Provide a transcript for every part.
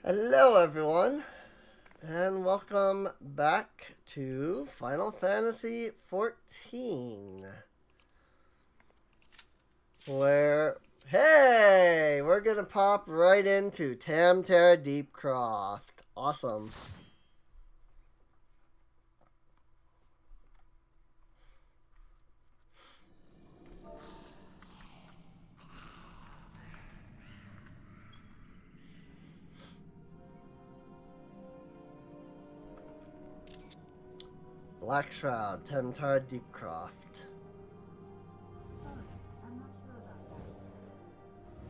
Hello everyone, and welcome back to Final Fantasy XIV. We're gonna pop right into Tamtara Deepcroft. Awesome. Black Shroud, Tamtara Deepcroft. Sorry, I'm not sure about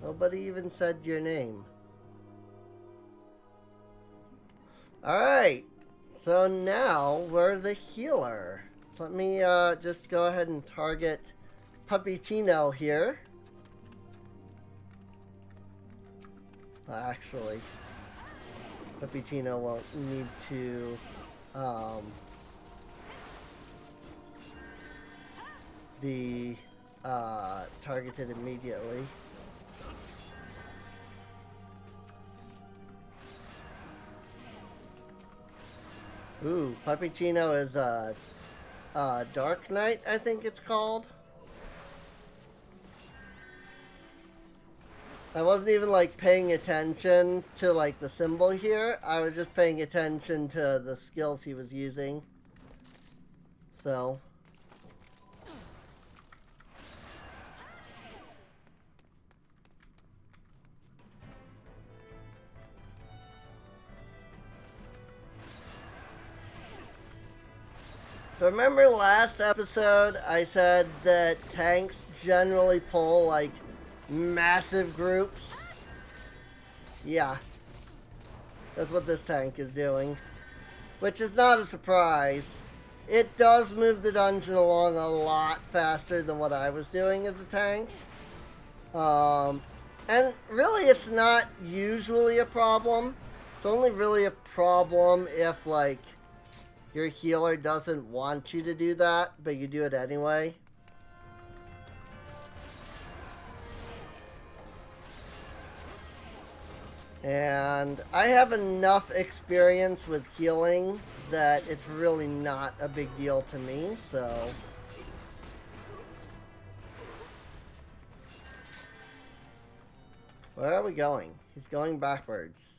that. Nobody even said your name. Alright, so now we're the healer. So let me just go ahead and target Puppychino here. Actually, Puppychino won't need to be targeted immediately. Ooh, Puppychino is Dark Knight, I think it's called. I wasn't even like paying attention to like the symbol here. I was just paying attention to the skills he was using. So remember last episode I said that tanks generally pull like massive groups? Yeah. That's what this tank is doing. Which is not a surprise. It does move the dungeon along a lot faster than what I was doing as a tank. And really it's not usually a problem. It's only really a problem if like your healer doesn't want you to do that, but you do it anyway. And I have enough experience with healing that it's really not a big deal to me, so where are we going? He's going backwards.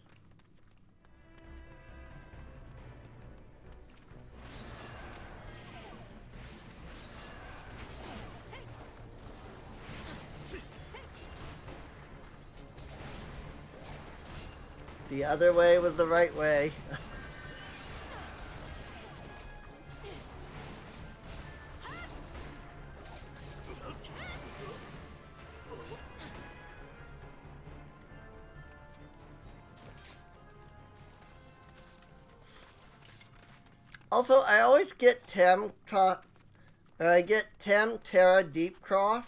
The other way was the right way. Also, I always get Tamtara Deepcroft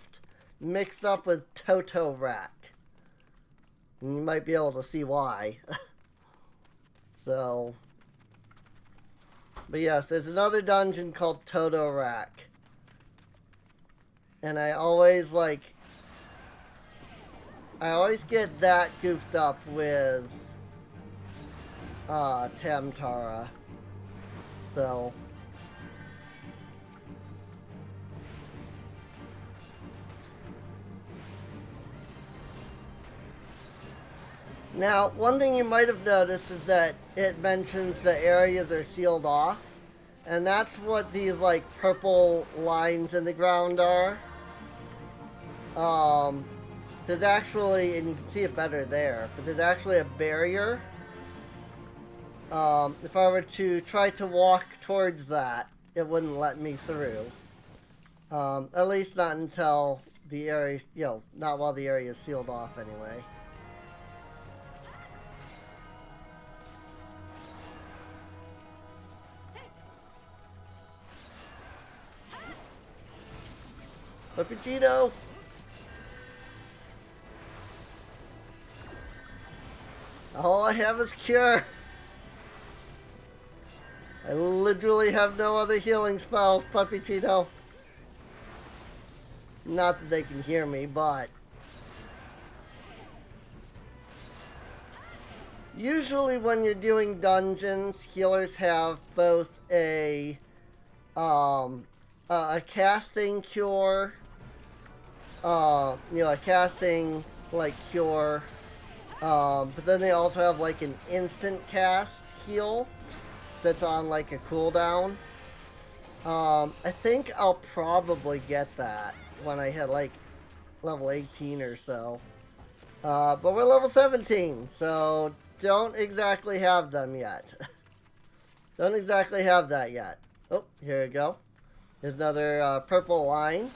mixed up with Toto-Rak. And you might be able to see why. So, but yes, there's another dungeon called Toto-Rak. And I always get that goofed up with Tamtara. So now, one thing you might have noticed is that it mentions the areas are sealed off. And that's what these, like, purple lines in the ground are. There's actually, and you can see it better there, but there's actually a barrier. If I were to try to walk towards that, it wouldn't let me through. At least not until the area, not while the area is sealed off anyway. Puppychino! All I have is cure. I literally have no other healing spells, Puppychino. Not that they can hear me, but Usually when you're doing dungeons, healers have both a casting cure, a casting like cure, but then they also have like an instant cast heal that's on like a cooldown. I think I'll probably get that when I hit like level 18 or so. But we're level 17, so don't exactly have them yet. Don't exactly have that yet. Oh, here we go. There's another purple line.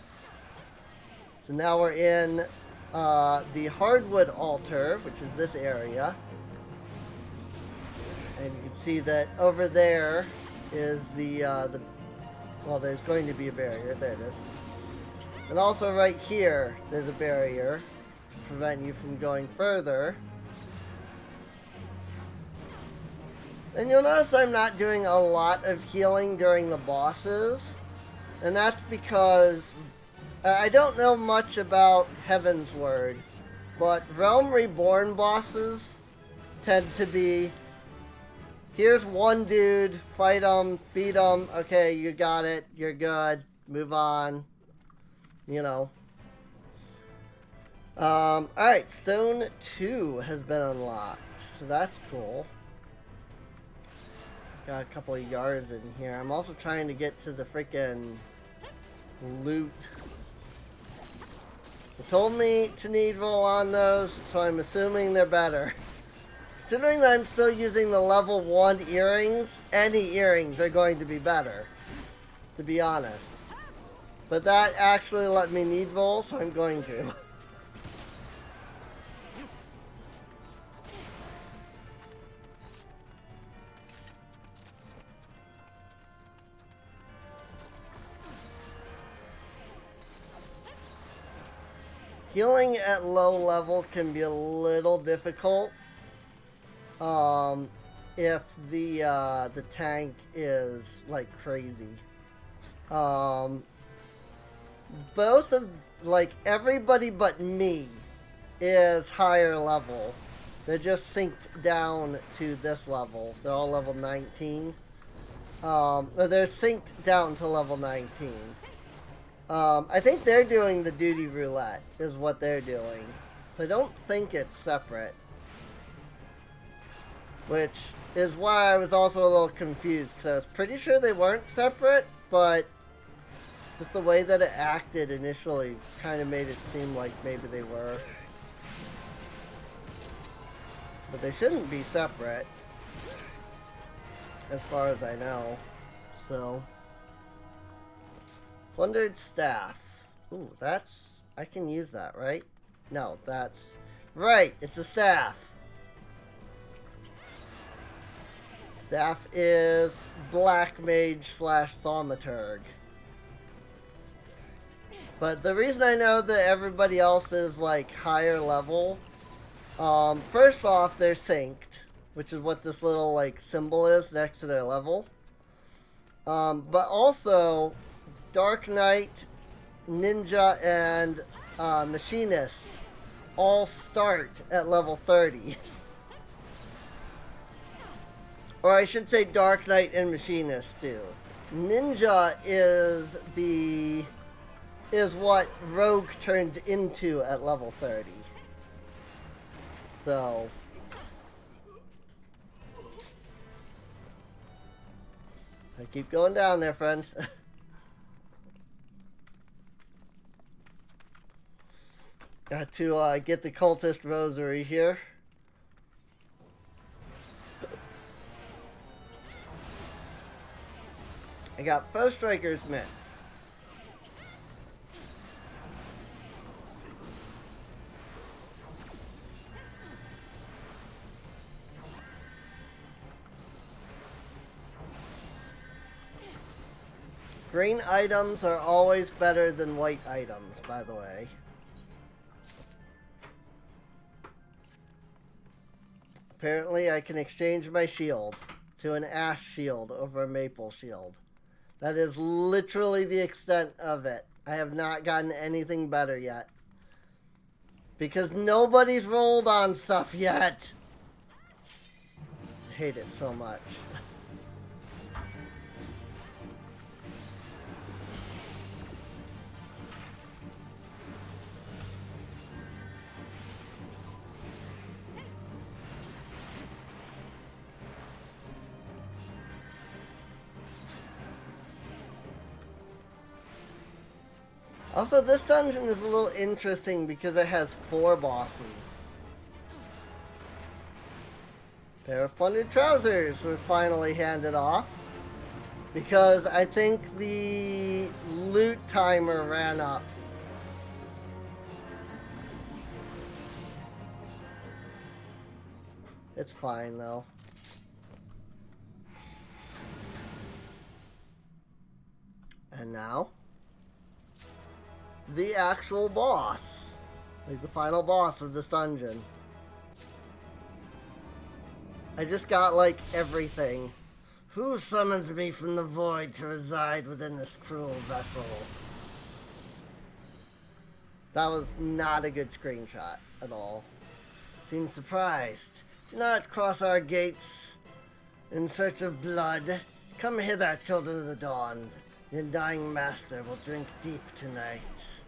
So now we're in the Hardwood Altar, which is this area. And you can see that over there is well, there's going to be a barrier. There it is. And also right here, there's a barrier to prevent you from going further. And you'll notice I'm not doing a lot of healing during the bosses. And that's because I don't know much about Heaven's Word, but Realm Reborn bosses tend to be, here's one dude, fight him, beat him, okay, you got it, you're good, move on, you know. Alright, Stone 2 has been unlocked, so that's cool. Got a couple of yards in here. I'm also trying to get to the freaking loot. They told me to need roll on those, so I'm assuming they're better. Considering that I'm still using the level 1 earrings, any earrings are going to be better, to be honest. But that actually let me need roll, so I'm going to. Healing at low level can be a little difficult if the tank is like crazy. Both of, like, everybody but me is higher level. They're just synced down to this level. They're all level 19. They're synced down to level 19. I think they're doing the duty roulette, is what they're doing. So I don't think it's separate. Which is why I was also a little confused, because I was pretty sure they weren't separate, but just the way that it acted initially kind of made it seem like maybe they were. But they shouldn't be separate, as far as I know. So... Plundered staff. Ooh, that's... I can use that, right? No, that's... Right, it's a staff. Staff is Black Mage slash Thaumaturg. But the reason I know that everybody else is, like, higher level... first off, they're synced, which is what this little, like, symbol is next to their level. But also... Dark Knight, Ninja, and Machinist all start at level 30. Or I should say Dark Knight and Machinist do. Ninja is what Rogue turns into at level 30. So... I keep going down there, friend. Got to get the cultist rosary here. I got Foe Striker's Mitts. Green items are always better than white items, by the way. Apparently, I can exchange my shield to an ash shield over a maple shield. That is literally the extent of it. I have not gotten anything better yet. Because nobody's rolled on stuff yet. hate it so much. Also, this dungeon is a little interesting because it has 4 bosses. Pair of plundered trousers were finally handed off because I think the loot timer ran up. It's fine though. And now, the actual boss. Like the final boss of this dungeon. I just got, like, everything. Who summons me from the void to reside within this cruel vessel? That was not a good screenshot at all. Seems surprised. Do not cross our gates in search of blood. Come hither, children of the dawn. The undying master will drink deep tonight.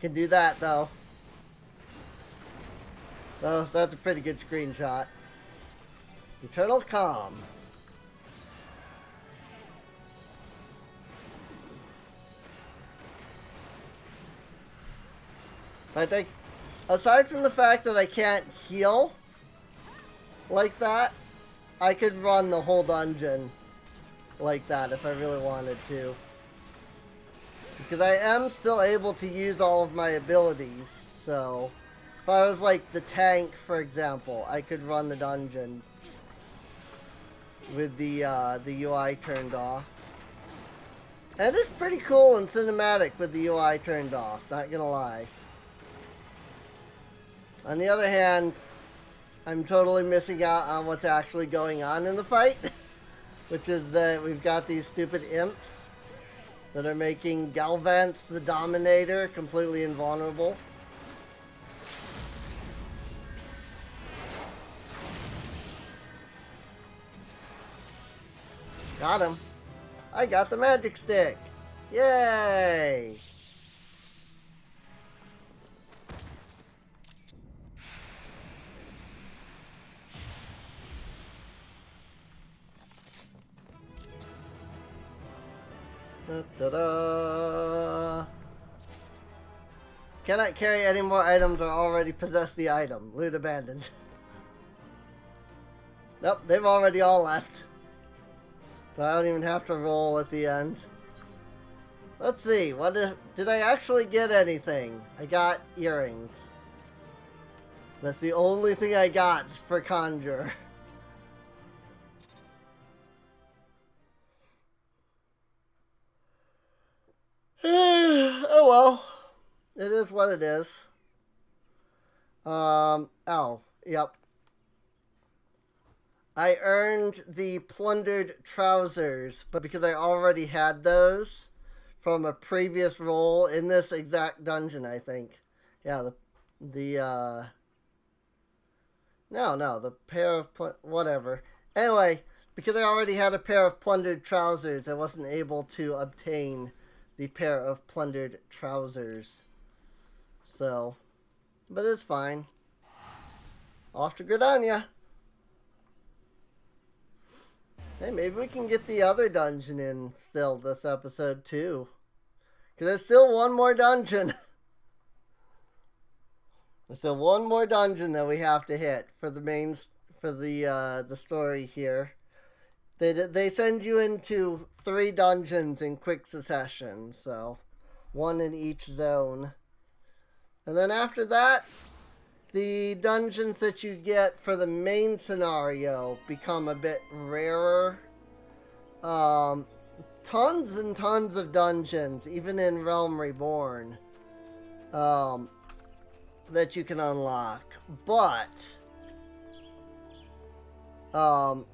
Can do that though. That's a pretty good screenshot. Eternal Calm. I think, aside from the fact that I can't heal like that, I could run the whole dungeon like that if I really wanted to. Because I am still able to use all of my abilities, so if I was like the tank, for example, I could run the dungeon with the UI turned off. And it's pretty cool and cinematic with the UI turned off, not gonna lie. On the other hand, I'm totally missing out on what's actually going on in the fight, which is that we've got these stupid imps that are making Galvanth the Dominator completely invulnerable. Got him. I got the magic stick. Yay! Da-da-da. Cannot carry any more items or already possess the item. Loot abandoned. Nope, they've already all left. So I don't even have to roll at the end. Let's see, what did I actually get anything? I got earrings. That's the only thing I got for Conjure. Oh well. It is what it is. Oh, yep. I earned the plundered trousers, but because I already had those from a previous roll in this exact dungeon, I think. Yeah, the pair of, whatever. Anyway, because I already had a pair of plundered trousers, I wasn't able to obtain the pair of plundered trousers. So, but it's fine. Off to Gridania. Hey, maybe we can get the other dungeon in still this episode too. Because there's still one more dungeon. There's still one more dungeon that we have to hit for the main, for the story here. They send you into 3 dungeons in quick succession, so 1 in each zone. And then after that, the dungeons that you get for the main scenario become a bit rarer. Tons and tons of dungeons, even in Realm Reborn, that you can unlock. But, not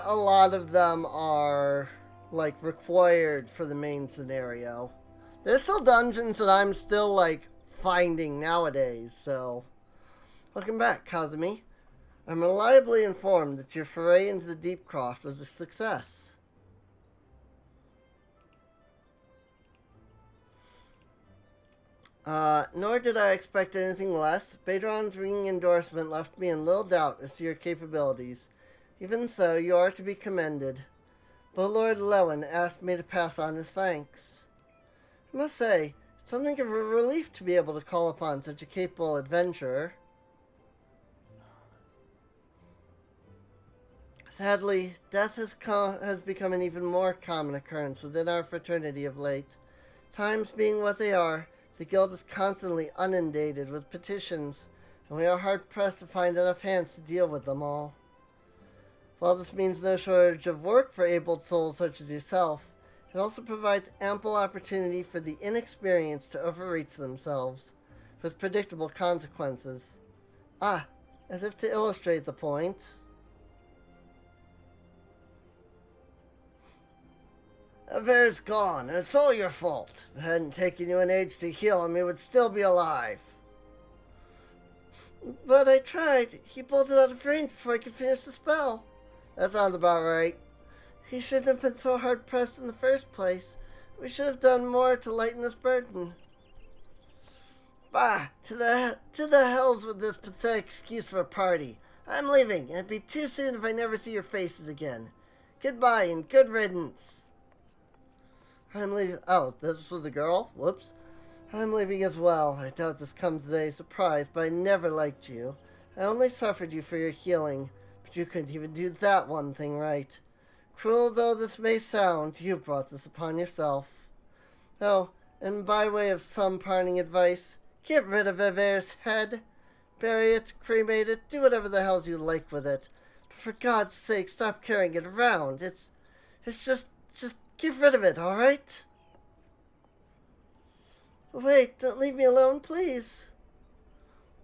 a lot of them are, like, required for the main scenario. There's still dungeons that I'm still, like, finding nowadays, so... Welcome back, Kazumi. I'm reliably informed that your foray into the Deep Croft was a success. Nor did I expect anything less. Badron's ringing endorsement left me in little doubt as to your capabilities. Even so, you are to be commended. But Lord Lewin asked me to pass on his thanks. I must say, it's something of a relief to be able to call upon such a capable adventurer. Sadly, death has become an even more common occurrence within our fraternity of late. Times being what they are, the guild is constantly inundated with petitions, and we are hard-pressed to find enough hands to deal with them all. While this means no shortage of work for able souls such as yourself, it also provides ample opportunity for the inexperienced to overreach themselves, with predictable consequences. Ah, as if to illustrate the point. Avere's gone, and it's all your fault. If it hadn't taken you an age to heal him, he would still be alive. But I tried. He bolted out of range before I could finish the spell. That sounds about right. He shouldn't have been so hard-pressed in the first place. We should have done more to lighten this burden. Bah! To the hells with this pathetic excuse for a party. I'm leaving, and it'd be too soon if I never see your faces again. Goodbye, and good riddance. I'm leaving. Oh, this was a girl? Whoops. I'm leaving as well. I doubt this comes as a surprise, but I never liked you. I only suffered you for your healing, but you couldn't even do that one thing right. Cruel though this may sound, you brought this upon yourself. Oh, and by way of some parting advice, get rid of Avere's head. Bury it, cremate it, do whatever the hell you like with it. But for God's sake, stop carrying it around. It's just get rid of it, alright? Wait, don't leave me alone, please.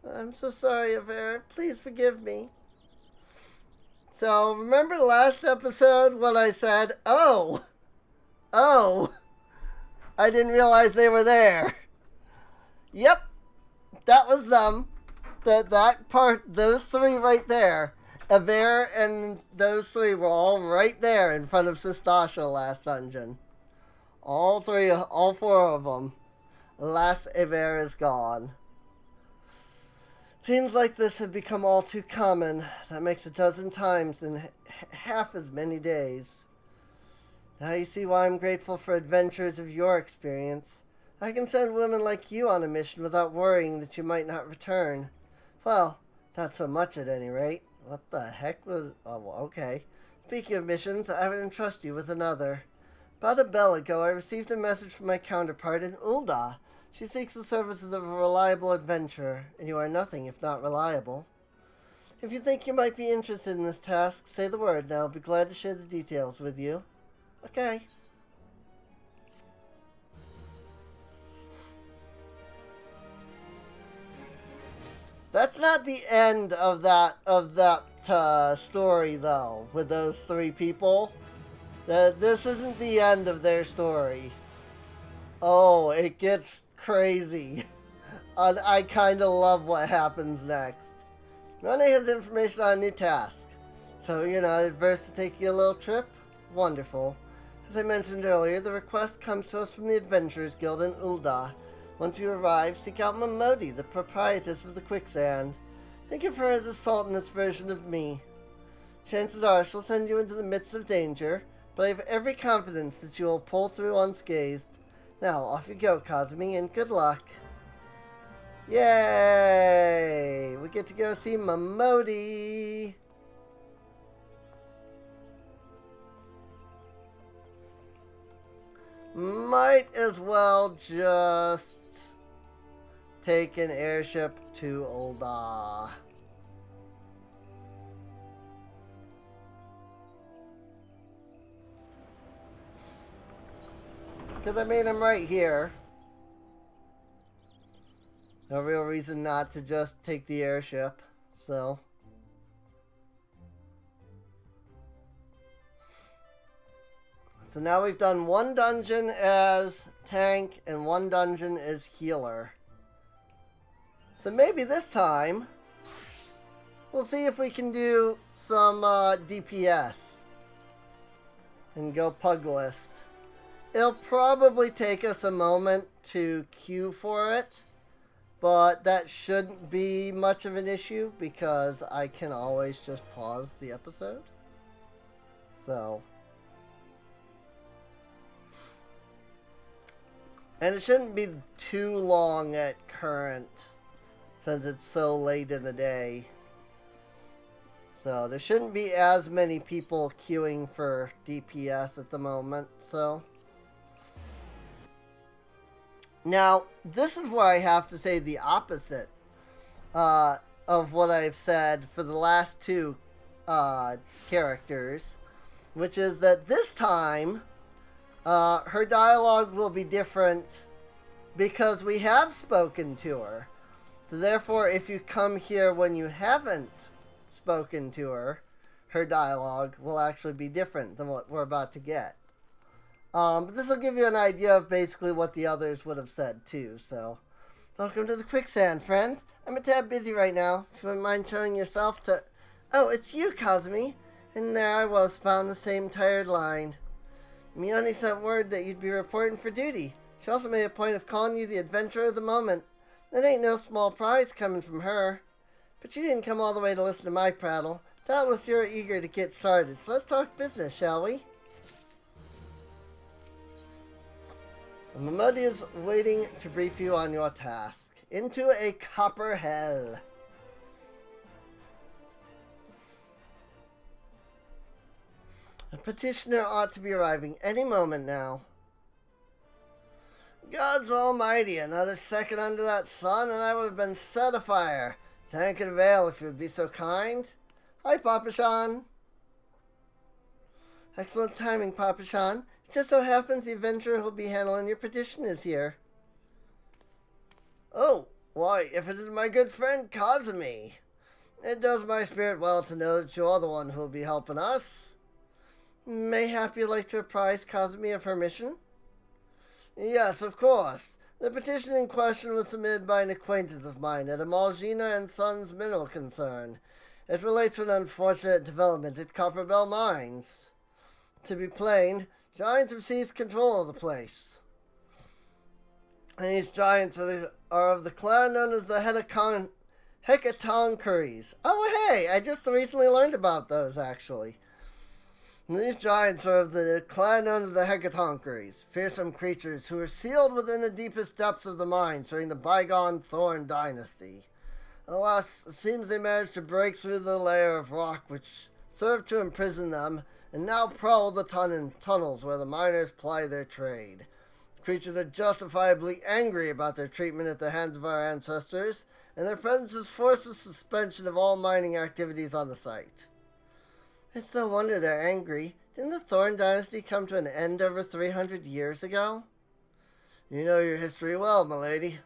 I'm so sorry, Avere. Please forgive me. So, remember last episode when I said, oh, I didn't realize they were there. Yep, that was them. That part, those three right there. Avere and those three were all right there in front of Sistasha last dungeon. All four of them. Alas, Avere is gone. Scenes like this have become all too common. That makes a dozen times in half as many days. Now you see why I'm grateful for adventures of your experience. I can send women like you on a mission without worrying that you might not return. Well, not so much at any rate. What the heck was... Oh, okay. Speaking of missions, I would entrust you with another. About a bell ago, I received a message from my counterpart in Ul'dah. She seeks the services of a reliable adventurer, and you are nothing if not reliable. If you think you might be interested in this task, say the word, and I'll be glad to share the details with you. Okay. That's not the end of that story, though, with those three people. This isn't the end of their story. Oh, it gets crazy. And I kind of love what happens next. Rene has information on a new task. So, you're not adverse to taking a little trip? Wonderful. As I mentioned earlier, the request comes to us from the Adventurers Guild in Ul'dah. Once you arrive, seek out Momodi, the proprietress of the quicksand. Think of her as a sultaness version of me. Chances are she'll send you into the midst of danger, but I have every confidence that you will pull through unscathed. Now, off you go, Kazumi, and good luck. Yay! We get to go see Momodi! Might as well just take an airship to Ul'dah. Because I made him right here. No real reason not to just take the airship, so. So now we've done one dungeon as tank and one dungeon as healer. So maybe this time we'll see if we can do some DPS and go pug list. It'll probably take us a moment to queue for it, but that shouldn't be much of an issue because I can always just pause the episode. So, and it shouldn't be too long at current since it's so late in the day. So there shouldn't be as many people queuing for DPS at the moment, so. Now, this is where I have to say the opposite of what I've said for the last two characters, which is that this time her dialogue will be different because we have spoken to her. So therefore, if you come here when you haven't spoken to her, her dialogue will actually be different than what we're about to get. But this will give you an idea of basically what the others would have said too, so. Welcome to the quicksand, friend. I'm a tad busy right now. If you wouldn't mind showing yourself to... Oh, it's you, Kazumi. And there I was, found the same tired line. Mione sent word that you'd be reporting for duty. She also made a point of calling you the adventurer of the moment. That ain't no small prize coming from her. But you didn't come all the way to listen to my prattle. Doubtless you're eager to get started, so let's talk business, shall we? Mamodi is waiting to brief you on your task. Into a copper hell. A petitioner ought to be arriving any moment now. Gods almighty, another second under that sun and I would have been set afire. Tank and veil if you would be so kind. Hi, Papashan. Excellent timing, Papashan. It just so happens the adventurer who'll be handling your petition is here. Oh, why, if it is my good friend Kazumi. It does my spirit well to know that you're the one who'll be helping us. Mayhap you'd like to apprise Kazumi of her mission? Yes, of course. The petition in question was submitted by an acquaintance of mine at a Malgina and Sons mineral concern. It relates to an unfortunate development at Copperbell Mines. To be plain, giants have seized control of the place. And these giants are of the clan known as the Hecatoncheires. Oh, hey, I just recently learned about those, actually. These giants are of the clan known as the Hecatoncheires, fearsome creatures who were sealed within the deepest depths of the mines during the bygone Thorn dynasty. Alas, it seems they managed to break through the layer of rock which served to imprison them, and now prowl the tunnels where the miners ply their trade. The creatures are justifiably angry about their treatment at the hands of our ancestors, and their presence has forced the suspension of all mining activities on the site. It's no wonder they're angry. Didn't the Thorn dynasty come to an end over 300 years ago? You know your history well, milady.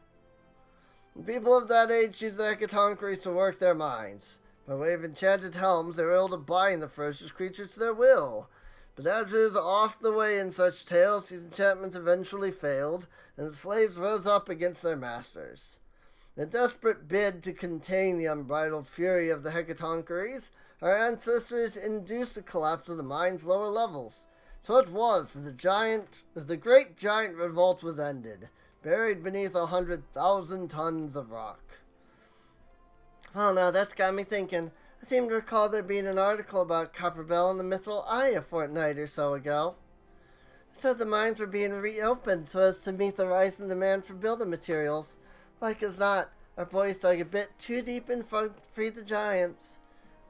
The people of that age used the Hecatoncheires to work their mines. By way of enchanted helms, they were able to bind the ferocious creatures to their will. But as is oft the way in such tales, these enchantments eventually failed, and the slaves rose up against their masters. In a desperate bid to contain the unbridled fury of the Hecatoncheires, our ancestors induced the collapse of the mine's lower levels. So it was as the great giant revolt was ended, buried beneath 100,000 tons of rock. Well, now that's got me thinking. I seem to recall there being an article about Copperbell in the Mithril Eye a fortnight or so ago. It said the mines were being reopened so as to meet the rising demand for building materials. Like as not, our boys dug a bit too deep and freed the giants.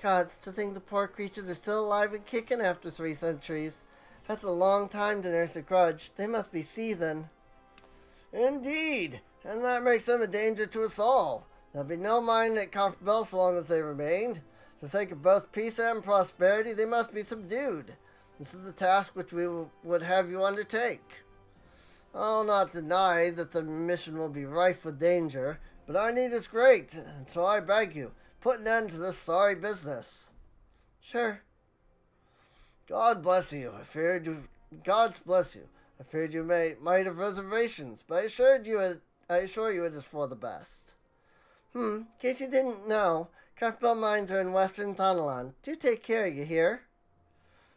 Gods, to think the poor creatures are still alive and kicking after 3 centuries. That's a long time to nurse a grudge. They must be seething. Indeed, and that makes them a danger to us all. There'll be no mine at Copperbell so long as they remained. For the sake of both peace and prosperity, they must be subdued. This is the task which we would have you undertake. I'll not deny that the mission will be rife with danger, but our need is great, and so I beg you, put an end to this sorry business. Sure. God bless you. I feared Gods bless you. I feared you might have reservations, but I assure you it is for the best. In case you didn't know, Craftbell mines are in western Thanalan. Do take care, you hear?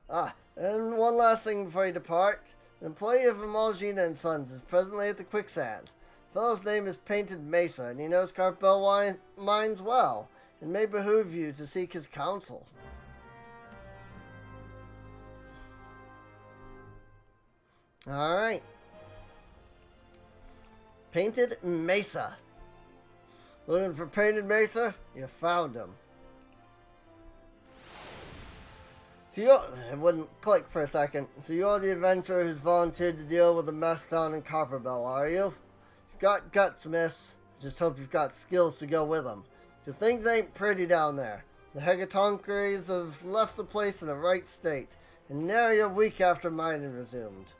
And one last thing before you depart. An employee of Emulgina and Sons is presently at the quicksand. The fellow's name is Painted Mesa, and he knows Craftbell mines well. It may behoove you to seek his counsel. Alright. Painted Mesa. Looking for Painted Mesa? You found him. So it wouldn't click for a second. So you're the adventurer who's volunteered to deal with the mess down in Copperbell, are you? You've got guts, miss. Just hope you've got skills to go with them. Because things ain't pretty down there. The Hegatonkeries have left the place in a right state. And nary a week after mining resumed.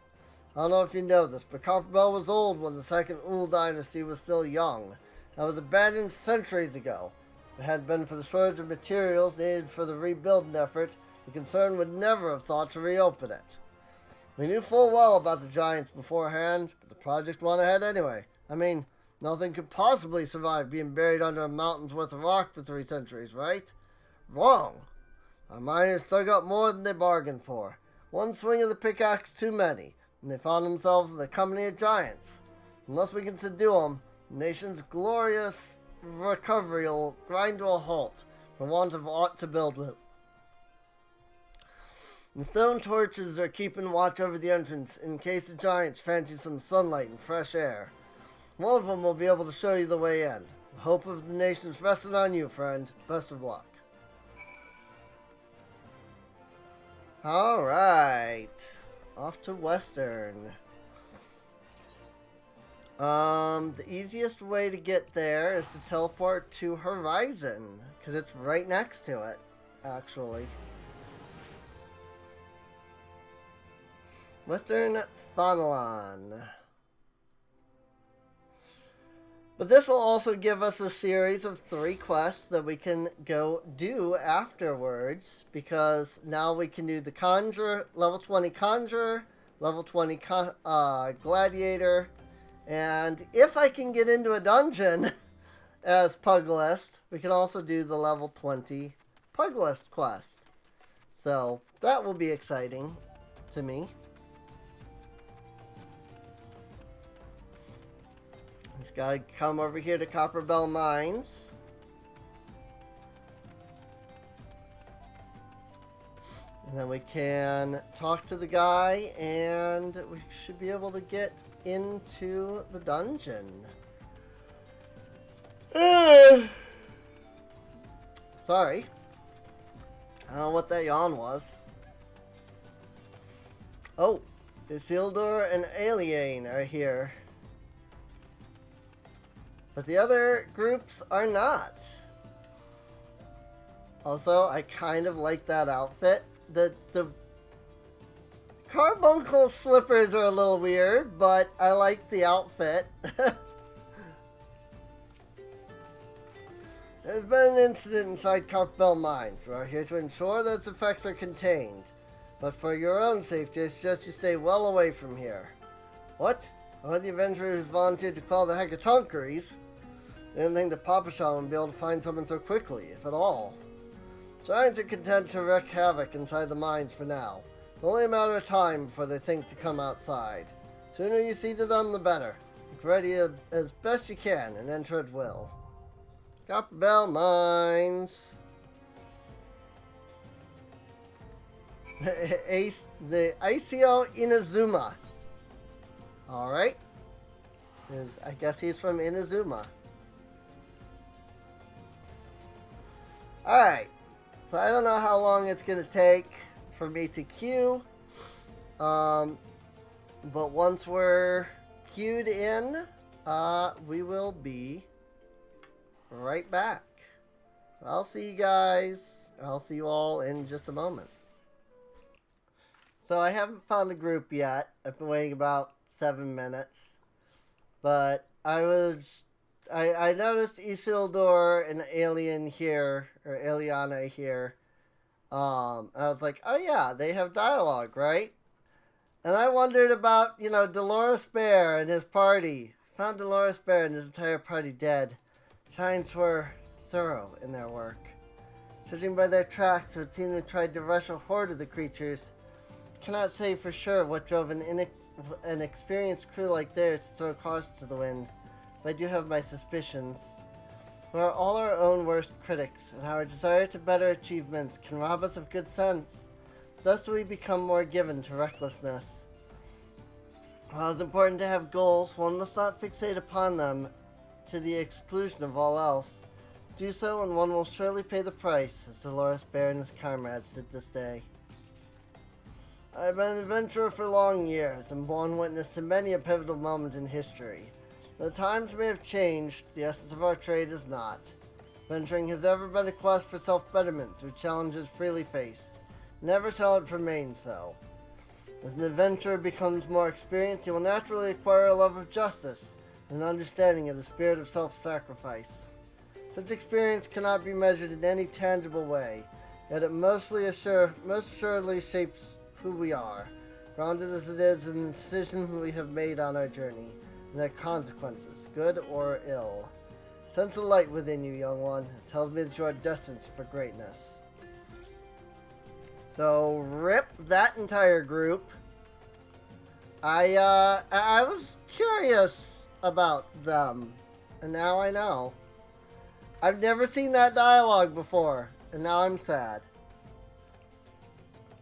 I don't know if you know this, but Copperbell was old when the second Ul'dah dynasty was still young. It was abandoned centuries ago. If it hadn't been for the shortage of materials needed for the rebuilding effort, the concern would never have thought to reopen it. We knew full well about the giants beforehand, but the project went ahead anyway. I mean, nothing could possibly survive being buried under a mountain's worth of rock for 3 centuries, right? Wrong. Our miners dug up more than they bargained for. One swing of the pickaxe too many, and they found themselves in the company of giants. Unless we can subdue them, the nation's glorious recovery will grind to a halt for want of aught to build with. The stone torches are keeping watch over the entrance in case the giants fancy some sunlight and fresh air. One of them will be able to show you the way in. The hope of the nation's resting on you, friend. Best of luck. Alright. Off to Western. The easiest way to get there is to teleport to Horizon, because it's right next to it, actually. Western Thanalan. But this will also give us a series of 3 quests that we can go do afterwards, because now we can do the Conjurer, level 20 Conjurer, level 20 Gladiator, and if I can get into a dungeon as Puglist, we can also do the level 20 Puglist quest. So that will be exciting to me. Just gotta come over here to Copperbell Mines. And then we can talk to the guy, and we should be able to get into the dungeon. Sorry. I don't know what that yawn was. Oh, Isildur and Alien are here. But the other groups are not. Also, I kind of like that outfit. The carbuncle slippers are a little weird, but I like the outfit. There's been an incident inside Copperbell Mines. We are here to ensure that its effects are contained. But for your own safety, I suggest you stay well away from here. What? Are the adventurers volunteered to quell the Hegatonkeries? I didn't think the Papashan would be able to find someone so quickly, if at all. Giants are content to wreak havoc inside the mines for now. It's only a matter of time before they think to come outside. The sooner you see to them, the better. Get ready as best you can and enter at will. Copperbell Mines. The Isio Inazuma. Alright. I guess he's from Inazuma. Alright, so I don't know how long it's going to take for me to queue, but once we're queued in, we will be right back. So I'll see you guys, I'll see you all in just a moment. So I haven't found a group yet. I've been waiting about 7 minutes, but I noticed Isildur and Alien here, or Eliana here. I was like, oh yeah, they have dialogue, right? And I wondered about, Dolores Bear and his party. Found Dolores Bear and his entire party dead. Giants were thorough in their work. Judging by their tracks, it would seem they tried to rush a horde of the creatures. I cannot say for sure what drove an experienced crew like theirs to throw caution to the wind, but I do have my suspicions. We are all our own worst critics, and our desire to better achievements can rob us of good sense. Thus do we become more given to recklessness. While it's important to have goals, one must not fixate upon them to the exclusion of all else. Do so, and one will surely pay the price, as Dolores Bear and his comrades did this day. I have been an adventurer for long years, and borne witness to many a pivotal moment in history. Though times may have changed, the essence of our trade is not. Venturing has ever been a quest for self-betterment through challenges freely faced. Never shall it remain so. As an adventurer becomes more experienced, he will naturally acquire a love of justice and an understanding of the spirit of self-sacrifice. Such experience cannot be measured in any tangible way, yet it most assuredly shapes who we are, grounded as it is in the decisions we have made on our journey, and their consequences, good or ill. Sense the light within you, young one. It tells me that you are destined for greatness. So, rip that entire group. I was curious about them, and now I know. I've never seen that dialogue before, and now I'm sad.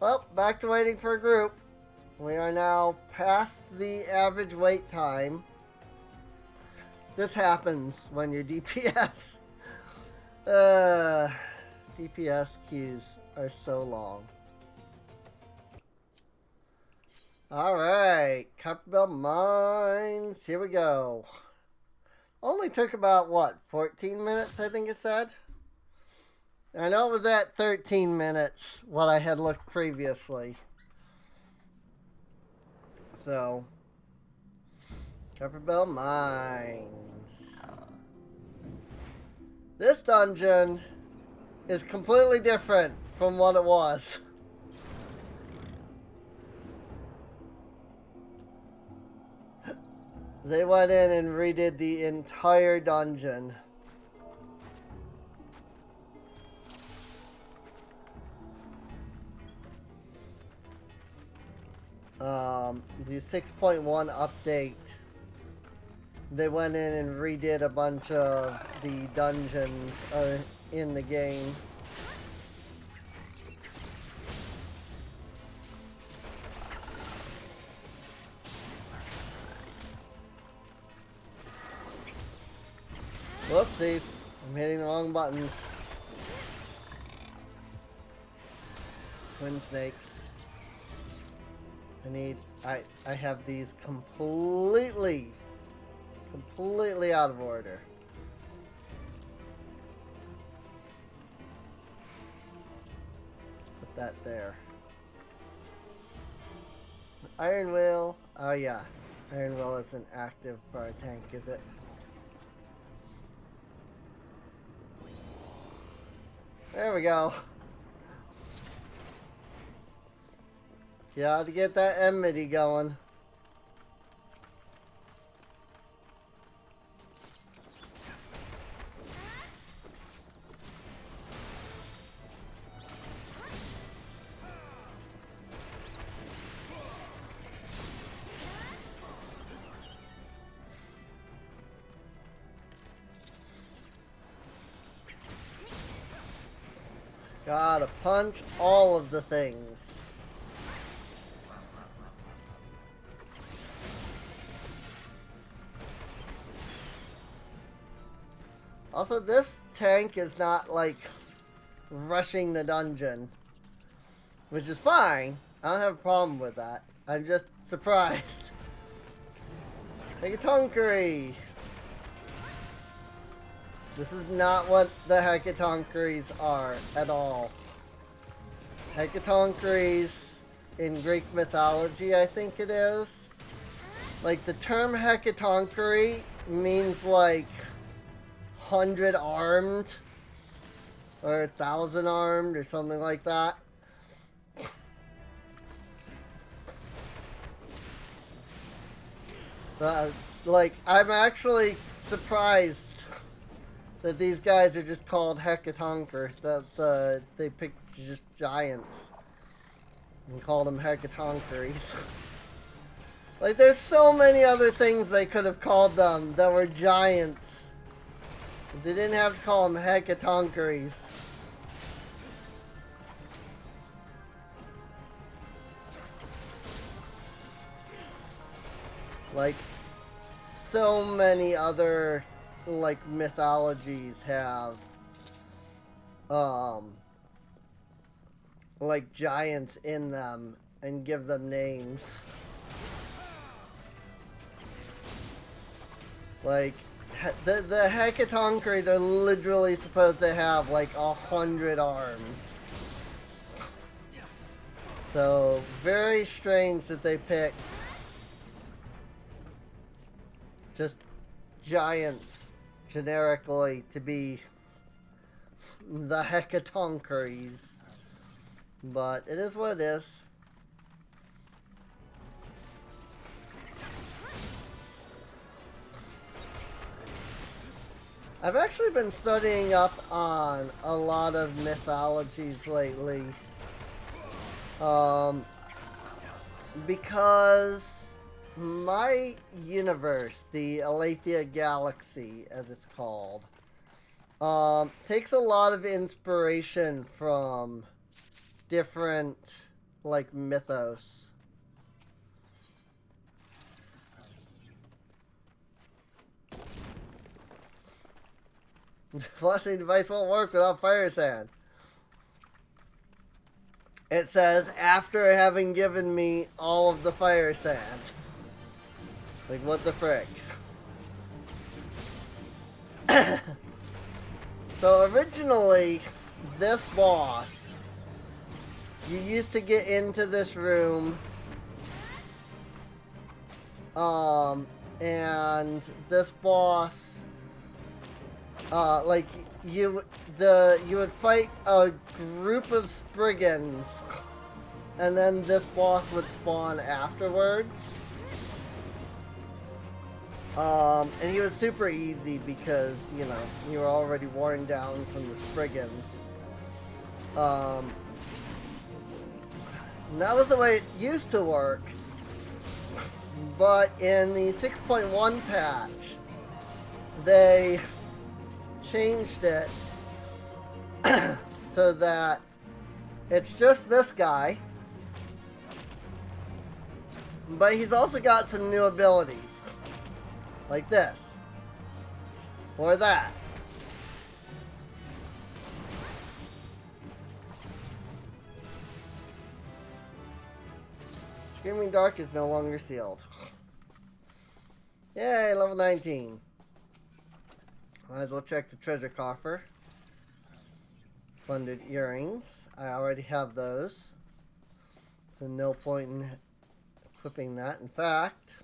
Well, back to waiting for a group. We are now past the average wait time. This happens when you're DPS. DPS queues are so long. Alright, Copperbell Mines. Here we go. Only took about, 14 minutes, I think it said? I know it was at 13 minutes, what I had looked previously. So, Copperbell Mines. This dungeon is completely different from what it was. They went in and redid the entire dungeon. The 6.1 update. They went in and redid a bunch of the dungeons in the game. Whoopsies. I'm hitting the wrong buttons. Twin snakes. I have these completely out of order. Put that there. Iron Will. Oh yeah. Iron Will isn't active for our tank, is it? There we go. Yeah, to get that enmity going. Gotta punch all of the things. Also, this tank is not, like, rushing the dungeon. Which is fine. I don't have a problem with that. I'm just surprised. Hekatonkery! This is not what the Hekatonkeries are at all. Hekatonkeries in Greek mythology, I think it is. Like, the term Hekatonkery means, like, 100 armed or 1,000 armed or something like that. So, like, I'm actually surprised that these guys are just called Hecatonker. That they picked just giants and called them Hecatonkeries. Like, there's so many other things they could have called them that were giants. They didn't have to call them Hecatonkeries. Like, so many other, like, mythologies have, like, giants in them and give them names. Like, the Hecatonkeries are literally supposed to have, like, 100 arms. So, very strange that they picked just giants generically to be the Hecatonkeries. But it is what it is. I've actually been studying up on a lot of mythologies lately. Because my universe, the Aletheia Galaxy, as it's called, takes a lot of inspiration from different, like, mythos. Flushing device won't work without fire sand. It says, after having given me all of the fire sand. Like, what the frick? So, originally, this boss, you used to get into this room, and this boss, like, you would fight a group of Spriggans, and then this boss would spawn afterwards. And he was super easy because, you know, you were already worn down from the Spriggans. And that was the way it used to work. But in the 6.1 patch, they changed it so that it's just this guy, but he's also got some new abilities, like this, or that. Screaming Dark is no longer sealed. Yay, level 19. Might as well check the treasure coffer. Plundered earrings. I already have those. So no point in equipping that. In fact,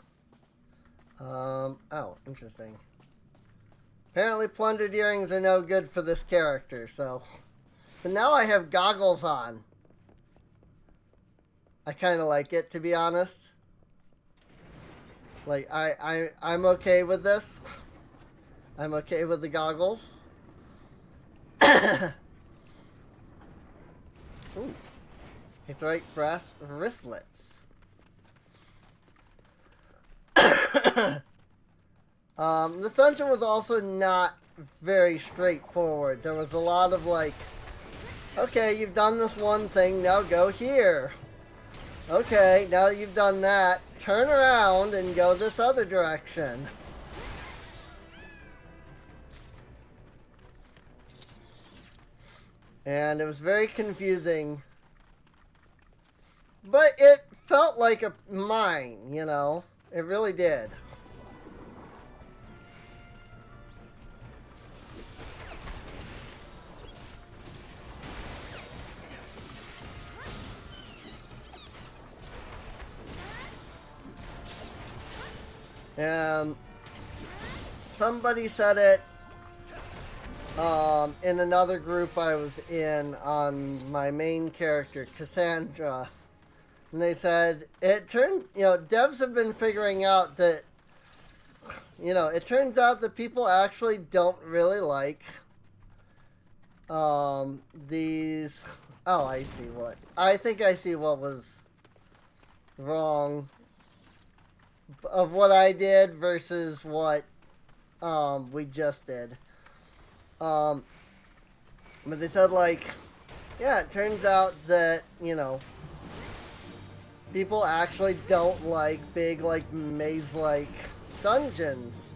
oh, interesting. Apparently plundered earrings are no good for this character, so. But now I have goggles on. I kind of like it, to be honest. Like, I'm okay with this. I'm okay with the goggles. Ooh. Aetheric brass wristlets. This dungeon was also not very straightforward. There was a lot of like, okay, you've done this one thing, now go here. Okay, now that you've done that, turn around and go this other direction. And it was very confusing. But it felt like a mine, you know? It really did. Somebody said it in another group I was in on my main character, Cassandra. And they said, it turned, you know, devs have been figuring out that you know, it turns out that people actually don't really like these. Oh, I see what. I think I see what was wrong of what I did versus what we just did. But they said, like, yeah, it turns out that, you know, people actually don't like big, like, maze-like dungeons.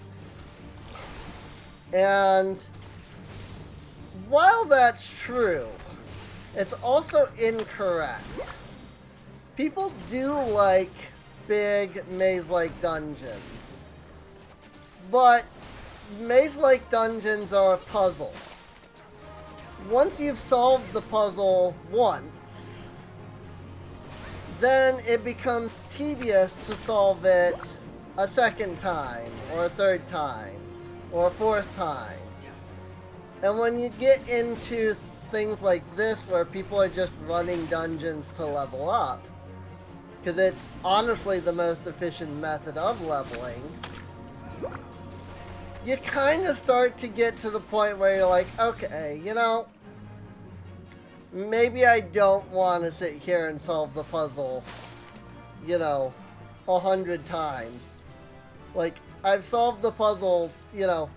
And while that's true, it's also incorrect. People do like big maze-like dungeons. But maze-like dungeons are a puzzle. Once you've solved the puzzle once, then it becomes tedious to solve it a second time, or a third time, or a fourth time. And when you get into things like this where people are just running dungeons to level up, because it's honestly the most efficient method of leveling, you kind of start to get to the point where you're like, okay, you know, maybe I don't want to sit here and solve the puzzle, you know, 100 times. Like, I've solved the puzzle, you know,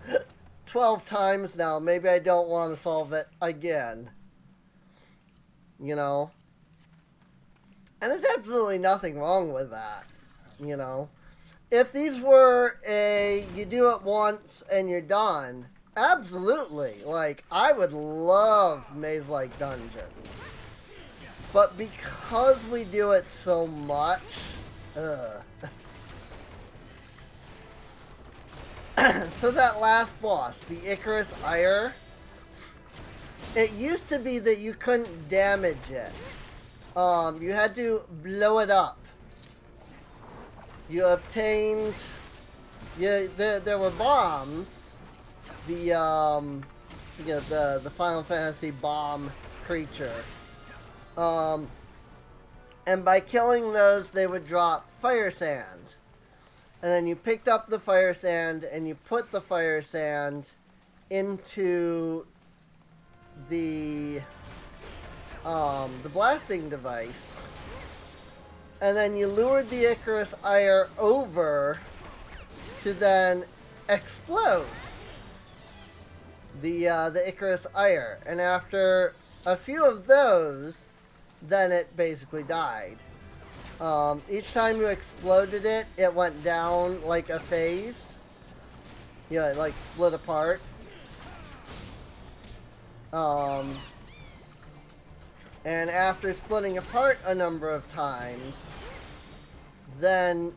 12 times now. Maybe I don't want to solve it again. You know? And there's absolutely nothing wrong with that, you know? If these were a, you do it once and you're done, absolutely. Like, I would love maze-like dungeons. But because we do it so much, so that last boss, the Icarus Ire, it used to be that you couldn't damage it. You had to blow it up. You obtained, there were bombs, the Final Fantasy bomb creature. And by killing those, they would drop fire sand. And then you picked up the fire sand and you put the fire sand into the blasting device. And then you lured the Icarus Ire over to then explode the Icarus Ire. And after a few of those, then it basically died. Each time you exploded it, it went down like a phase. You know, it like split apart. And after splitting apart a number of times, then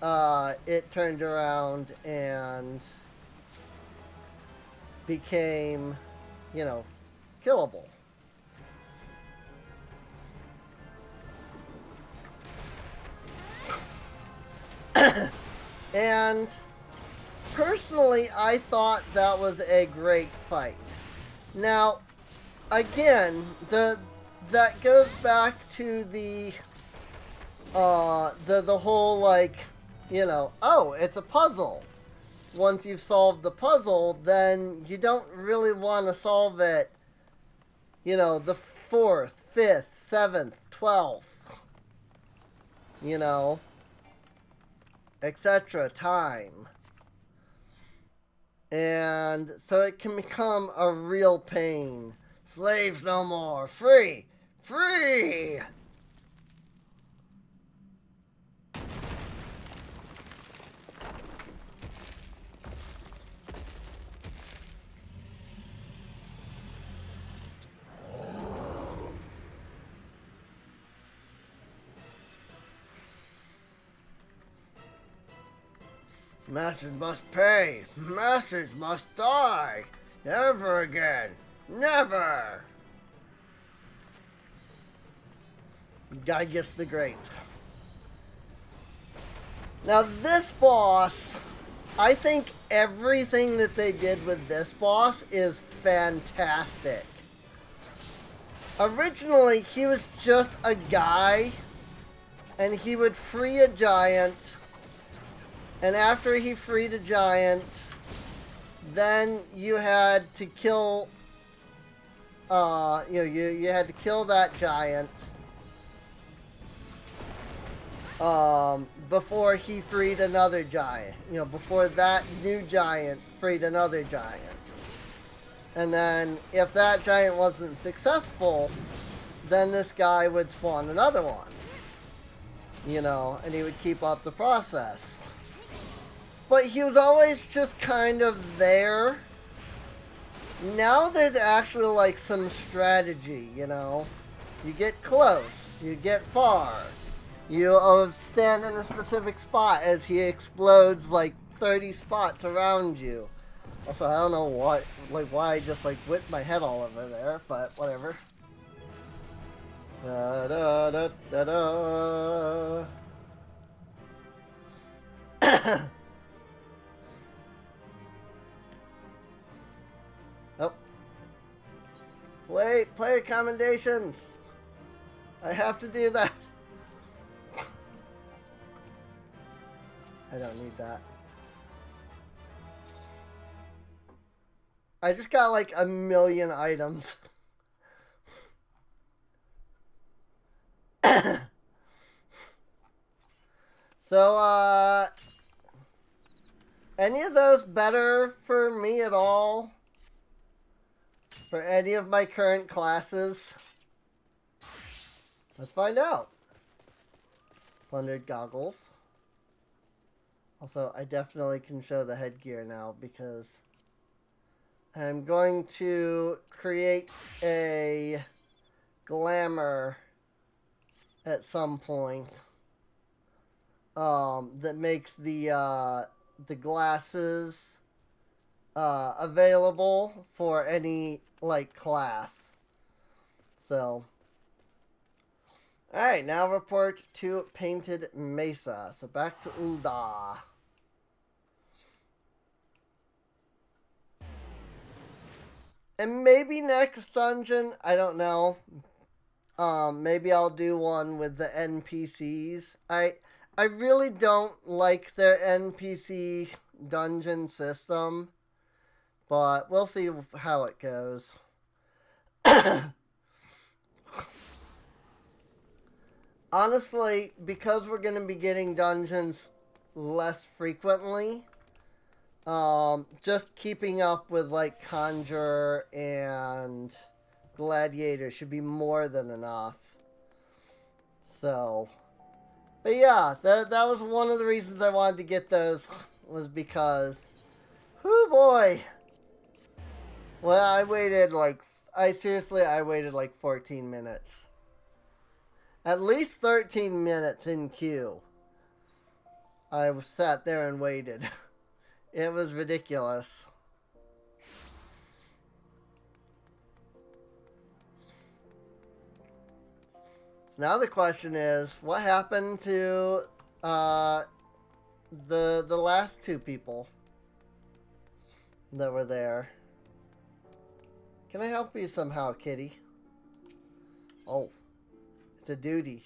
it turned around and became, you know, killable. And personally, I thought that was a great fight. Now, again, that goes back to the whole, like, you know, oh, it's a puzzle. Once you've solved the puzzle, then you don't really want to solve it, you know, the 4th, 5th, 7th, 12th, you know, etc. time. And so it can become a real pain. Slaves no more. Free! Free! Masters must pay. Masters must die. Never again. Never. Gygus the Great. Now this boss, I think everything that they did with this boss is fantastic. Originally, he was just a guy, and he would free a giant, And after he freed a giant, then you had to kill, you had to kill that giant, before he freed another giant. Before that new giant freed another giant. And then, if that giant wasn't successful, then this guy would spawn another one. And he would keep up the process. But he was always just kind of there. Now there's actually, like, some strategy, You get close. You get far. You stand in a specific spot as he explodes, like, 30 spots around you. Also, I don't know why I just, like, whipped my head all over there, but whatever. Da da da da da. Oh. Wait, player commendations. I have to do that. I don't need that. I just got like 1,000,000 items. So, any of those better for me at all? For any of my current classes? Let's find out. Plundered goggles. Also, I definitely can show the headgear now because I'm going to create a glamour at some point that makes the glasses available for any like class. So, alright, now report to Painted Mesa. So back to Ul'dah. And maybe next dungeon, I don't know. Maybe I'll do one with the NPCs. I really don't like their NPC dungeon system, but we'll see how it goes. Honestly, because we're going to be getting dungeons less frequently, just keeping up with like Conjure and Gladiator should be more than enough. So, but yeah, that was one of the reasons I wanted to get those, was because, whoo boy. Well, I waited like 14 minutes. At least 13 minutes in queue. I sat there and waited. It was ridiculous. So now the question is, what happened to the last two people that were there? Can I help you somehow, kitty? Oh, it's a duty.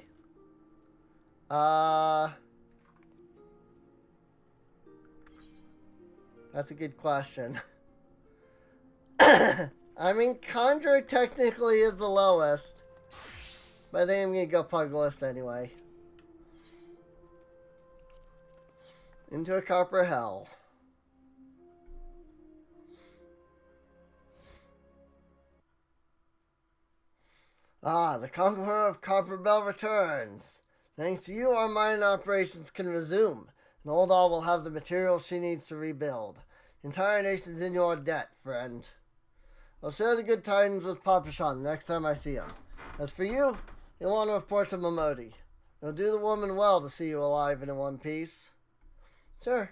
That's a good question. I mean, Conjure technically is the lowest, but I think I'm going to go Pugilist anyway. Into a copper hell. Ah, the Conqueror of Copper Bell returns. Thanks to you, our mining operations can resume, and Ul'dah will have the materials she needs to rebuild. The entire nation's in your debt, friend. I'll share the good tidings with Papa Sean the next time I see him. As for you, you'll want to report to Momodi. It'll do the woman well to see you alive and in one piece. Sure.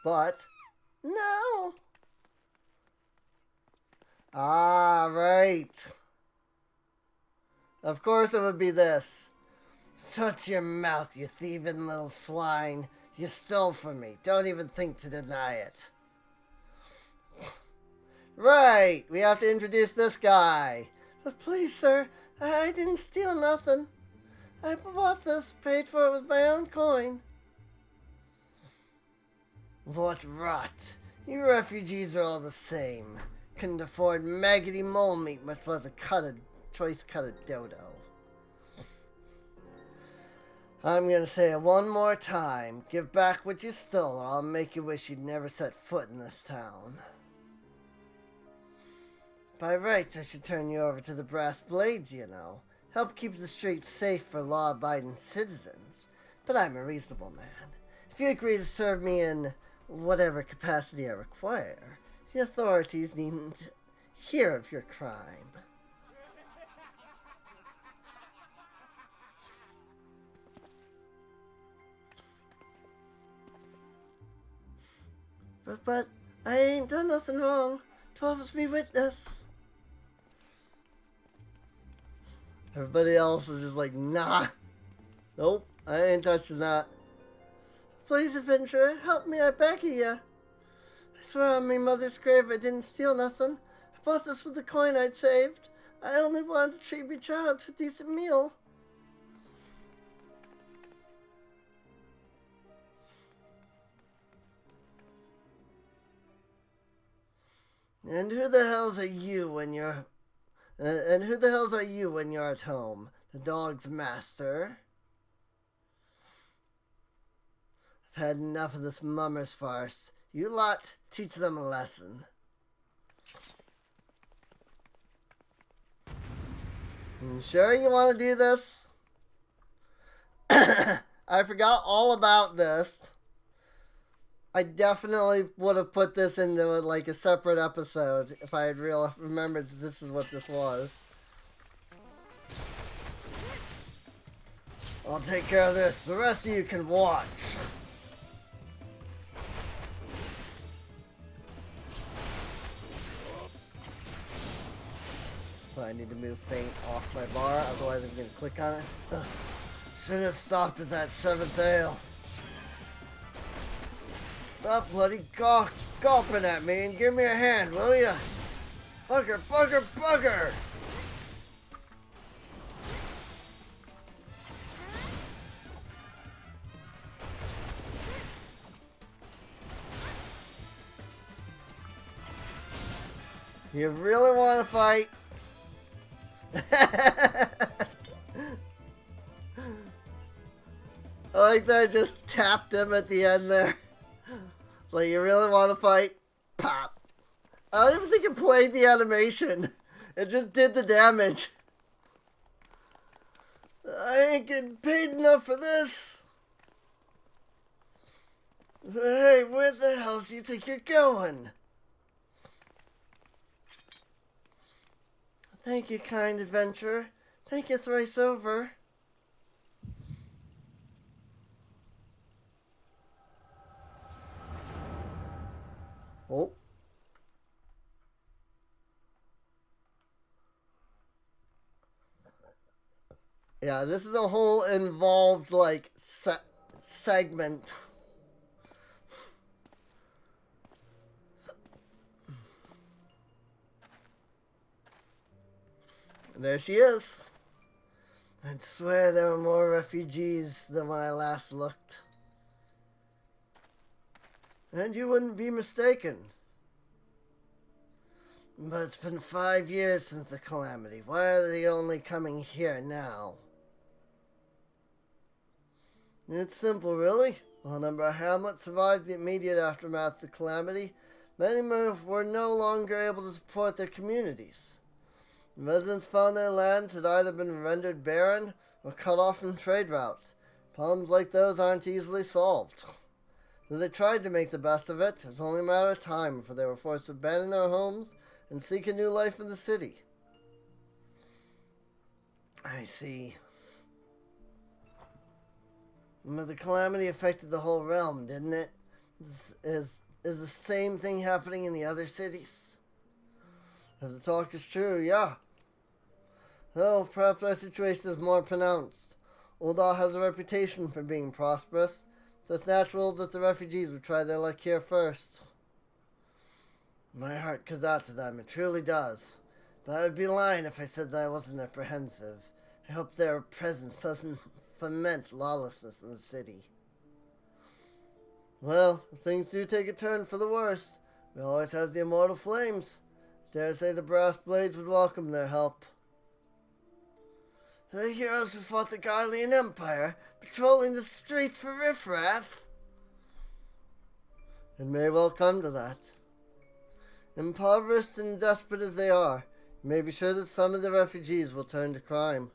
But, no. Ah, right. Of course it would be this. Shut your mouth, you thieving little swine. You stole from me. Don't even think to deny it. Right, we have to introduce this guy. But please, sir, I didn't steal nothing. I bought this, paid for it with my own coin. What rot. You refugees are all the same. Couldn't afford maggoty mole meat, much less a choice cut of dodo. I'm gonna say it one more time. Give back what you stole, or I'll make you wish you'd never set foot in this town. By rights, I should turn you over to the brass blades, you know. Help keep the streets safe for law-abiding citizens. But I'm a reasonable man. If you agree to serve me in whatever capacity I require, the authorities needn't hear of your crime. But I ain't done nothing wrong. 12 is me witness. Everybody else is just like, nah. Nope, I ain't touching that. Please, adventurer, help me, I beg of ya. I swear on me mother's grave I didn't steal nothing. I bought this with the coin I'd saved. I only wanted to treat me child to a decent meal. And who the hells are you when you're... And who the hells are you when you're at home? The dog's master? I've had enough of this mummer's farce. You lot, teach them a lesson. You sure you want to do this? I forgot all about this. I definitely would have put this into like a separate episode if I had remembered that this is what this was. I'll take care of this. The rest of you can watch. So I need to move faint off my bar, otherwise I'm going to click on it. Should have stopped at that 7th ale. Stop bloody gawping at me and give me a hand, will ya? Bugger, bugger, bugger! You really want to fight? I like that I just tapped him at the end there. Like, you really want to fight? Pop. I don't even think it played the animation. It just did the damage. I ain't getting paid enough for this. Hey, where the hell do you think you're going? Thank you, kind adventurer. Thank you thrice over. Oh. Yeah, this is a whole involved, like, segment. And there she is. I'd swear there were more refugees than when I last looked. And you wouldn't be mistaken. But it's been 5 years since the calamity. Why are they only coming here now? It's simple, really. While a number of hamlets survived the immediate aftermath of the calamity, many were no longer able to support their communities. The residents found their lands had either been rendered barren or cut off from trade routes. Problems like those aren't easily solved. Though they tried to make the best of it, it was only a matter of time before they were forced to abandon their homes and seek a new life in the city. I see. But the calamity affected the whole realm, didn't it? Is the same thing happening in the other cities? If the talk is true, yeah. Though perhaps our situation is more pronounced. Ul'dah has a reputation for being prosperous, so it's natural that the refugees would try their luck here first. My heart goes out to them, it truly does. But I would be lying if I said that I wasn't apprehensive. I hope their presence doesn't foment lawlessness in the city. Well, if things do take a turn for the worse, we always have the immortal flames. Dare say the brass blades would welcome their help. The heroes who fought the Garlean Empire, patrolling the streets for riffraff. It may well come to that. Impoverished and desperate as they are, you may be sure that some of the refugees will turn to crime.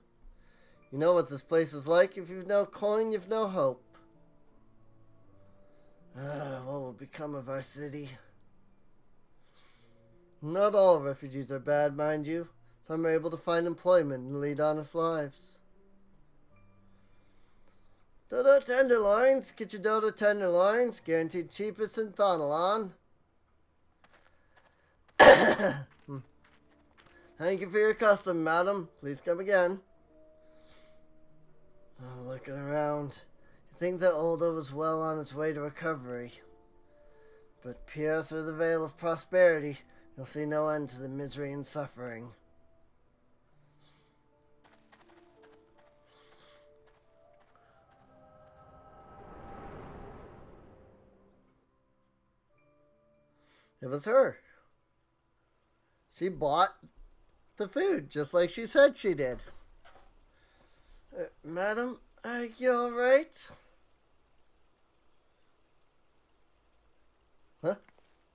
You know what this place is like. If you've no coin, you've no hope. What will become of our city? Not all refugees are bad, mind you. Some are able to find employment and lead honest lives. Dodo tenderloins. Get your Dodo tenderloins. Guaranteed cheapest in Thonalon. Thank you for your custom, madam. Please come again. Oh, looking around. You think that Ul'dah was well on its way to recovery. But peer through the veil of prosperity, you'll see no end to the misery and suffering. It was her. She bought the food, just like she said she did. Madam, are you alright? Huh?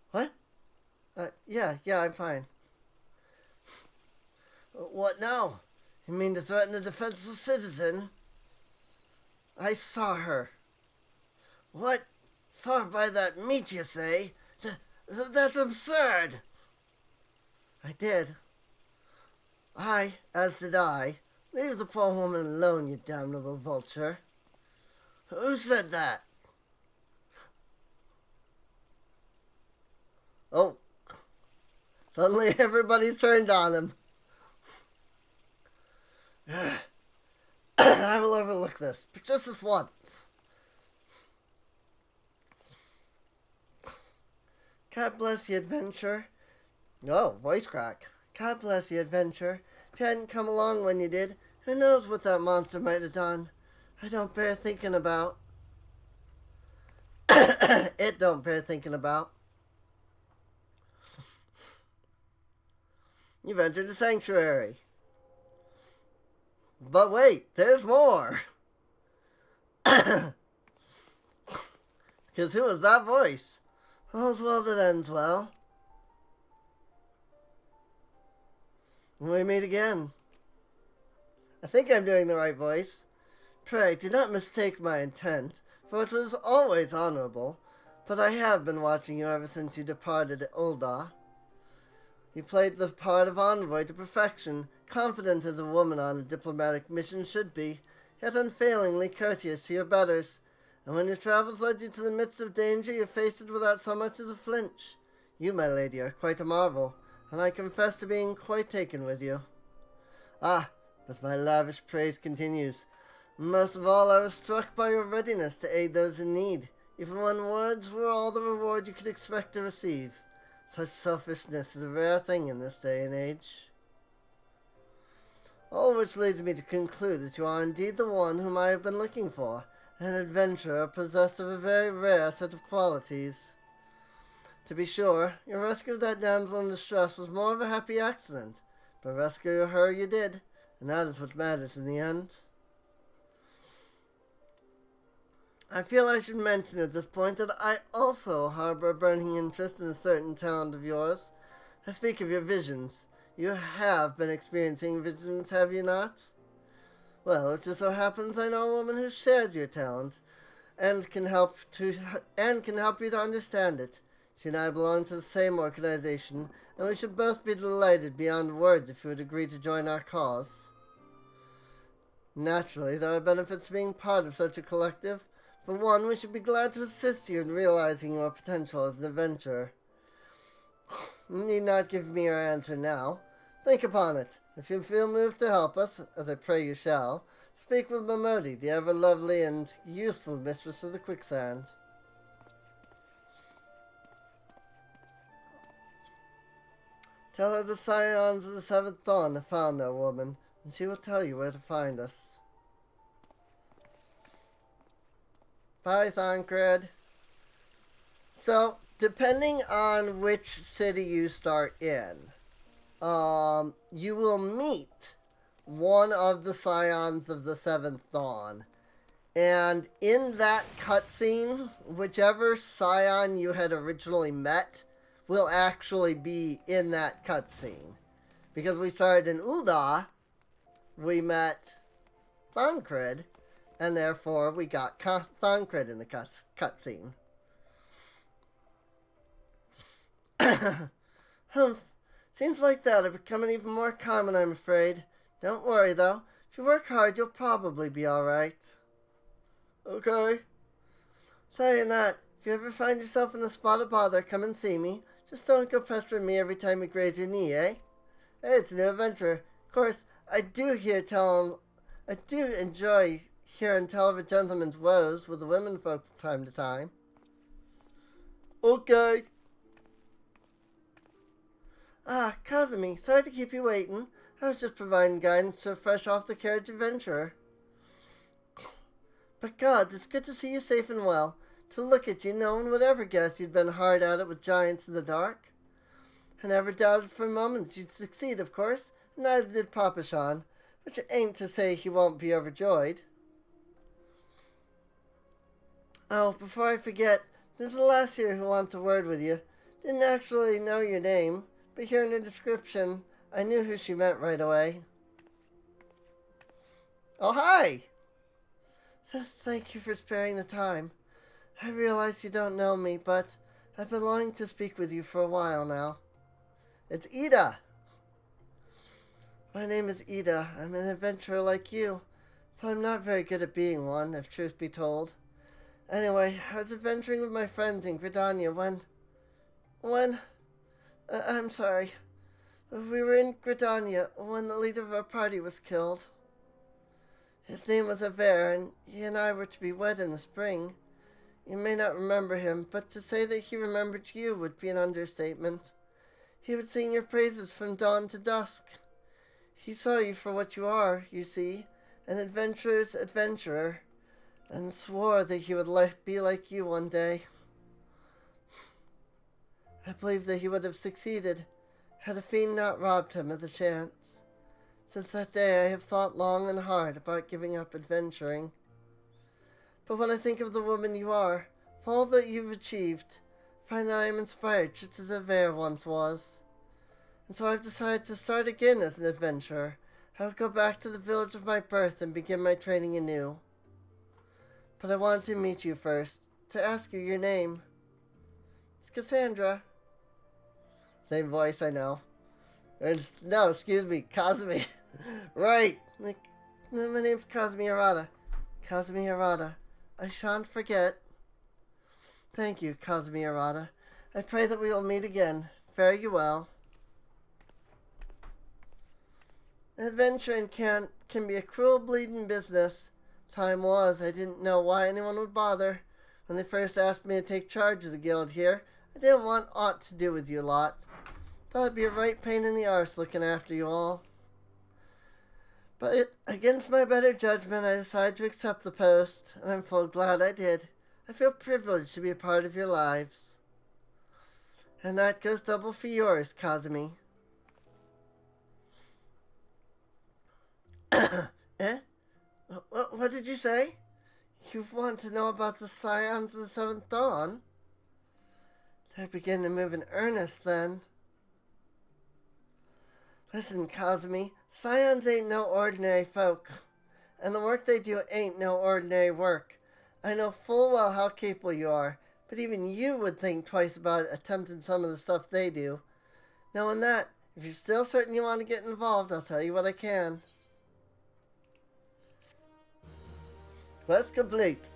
What? Yeah, I'm fine. What now? You mean to threaten a defenseless citizen? I saw her. What? Saw her by that meat, you say? That's absurd! I did. As did I. Leave the poor woman alone, you damnable vulture. Who said that? Oh. Suddenly everybody's turned on him. I will overlook this, but just this once. God bless the adventure. Oh, voice crack. God bless the adventure. If you hadn't come along when you did, who knows what that monster might have done. I don't bear thinking about. It don't bear thinking about. You've entered the sanctuary. But wait, there's more. Because who was that voice? All's well that ends well. When we meet again. I think I'm doing the right voice. Pray, do not mistake my intent, for it was always honorable, but I have been watching you ever since you departed at Ul'dah. You played the part of envoy to perfection, confident as a woman on a diplomatic mission should be, yet unfailingly courteous to your betters. And when your travels led you to the midst of danger, you faced it without so much as a flinch. You, my lady, are quite a marvel, and I confess to being quite taken with you. Ah, but my lavish praise continues. Most of all, I was struck by your readiness to aid those in need, even when words were all the reward you could expect to receive. Such selfishness is a rare thing in this day and age. All which leads me to conclude that you are indeed the one whom I have been looking for, an adventurer possessed of a very rare set of qualities. To be sure, your rescue of that damsel in distress was more of a happy accident, but rescue her you did, and that is what matters in the end. I feel I should mention at this point that I also harbor a burning interest in a certain talent of yours. I speak of your visions. You have been experiencing visions, have you not? Well, it just so happens I know a woman who shares your talent and can help you to understand it. She and I belong to the same organization, and we should both be delighted beyond words if you would agree to join our cause. Naturally, there are benefits to being part of such a collective. For one, we should be glad to assist you in realizing your potential as an adventurer. You need not give me your answer now. Think upon it. If you feel moved to help us, as I pray you shall, speak with Momodi, the ever-lovely and useful mistress of the quicksand. Tell her the Scions of the Seventh Dawn have found their woman, and she will tell you where to find us. Bye, Thancred. So, depending on which city you start in, you will meet one of the Scions of the Seventh Dawn. And in that cutscene, whichever Scion you had originally met will actually be in that cutscene. Because we started in Ul'dah, we met Thancred, and therefore we got Thancred in the cutscene. Humph. Seems like that are becoming even more common, I'm afraid. Don't worry, though. If you work hard, you'll probably be alright. Okay. Saying that, if you ever find yourself in a spot of bother, come and see me. Just don't go pestering me every time you graze your knee, eh? Hey, it's a new adventure. Of course, I do enjoy hearing tell of a gentleman's woes with the women folk from time to time. Okay. Ah, Kazumi, sorry to keep you waiting. I was just providing guidance to a fresh off the carriage adventurer. But gods, it's good to see you safe and well. To look at you, no one would ever guess you'd been hard at it with giants in the dark. I never doubted for a moment that you'd succeed, of course, and neither did Papa Sean, which ain't to say he won't be overjoyed. Oh, before I forget, there's a lass here who wants a word with you. Didn't actually know your name, but hearing her description, I knew who she meant right away. Oh, hi! Says thank you for sparing the time. I realize you don't know me, but I've been longing to speak with you for a while now. It's Ul'dah! My name is Ul'dah. I'm an adventurer like you, so I'm not very good at being one, if truth be told. Anyway, I was adventuring with my friends in Gridania I'm sorry. We were in Gridania when the leader of our party was killed. His name was Aver, and he and I were to be wed in the spring. You may not remember him, but to say that he remembered you would be an understatement. He would sing your praises from dawn to dusk. He saw you for what you are, you see, an adventurer's adventurer, and swore that he would be like you one day. I believe that he would have succeeded, had a fiend not robbed him of the chance. Since that day I have thought long and hard about giving up adventuring. But when I think of the woman you are, of all that you've achieved, I find that I am inspired just as Aver once was. And so I've decided to start again as an adventurer. I would go back to the village of my birth and begin my training anew. But I want to meet you first, to ask you your name. It's Cassandra. Same voice, I know. No, excuse me, Kazumi. Right. My name's Kazumi Arata. Kazumi Arata. I shan't forget. Thank you, Kazumi Arata. I pray that we will meet again. Fare you well. Adventuring can be a cruel bleeding business. Time was, I didn't know why anyone would bother. When they first asked me to take charge of the guild here, I didn't want aught to do with you lot. Thought it'd be a right pain in the arse looking after you all. But against my better judgment, I decided to accept the post, and I'm full glad I did. I feel privileged to be a part of your lives. And that goes double for yours, Kazumi. Eh? What did you say? You want to know about the Scions of the Seventh Dawn? They're beginning to move in earnest, then. Listen, Kazumi, Scions ain't no ordinary folk, and the work they do ain't no ordinary work. I know full well how capable you are, but even you would think twice about attempting some of the stuff they do. Knowing that, if you're still certain you want to get involved, I'll tell you what I can. Quest complete.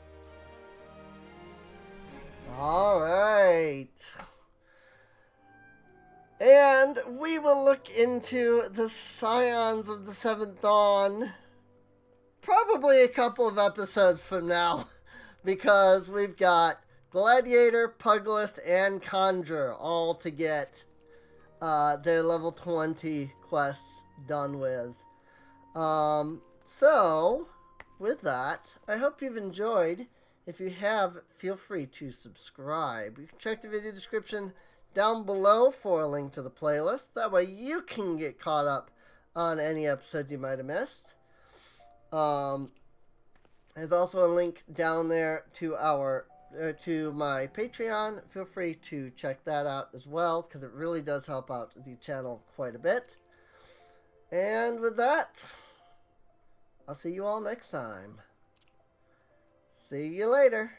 Alright. And we will look into the Scions of the Seventh Dawn probably a couple of episodes from now, because we've got Gladiator, Pugilist, and Conjurer all to get. their level 20 quests done with. So, with that, I hope you've enjoyed. If you have, feel free to subscribe. You can check the video description down below for a link to the playlist. That way you can get caught up on any episode you might have missed. There's also a link down there to to my Patreon. Feel free to check that out as well, because it really does help out the channel quite a bit. And with that, I'll see you all next time. See you later.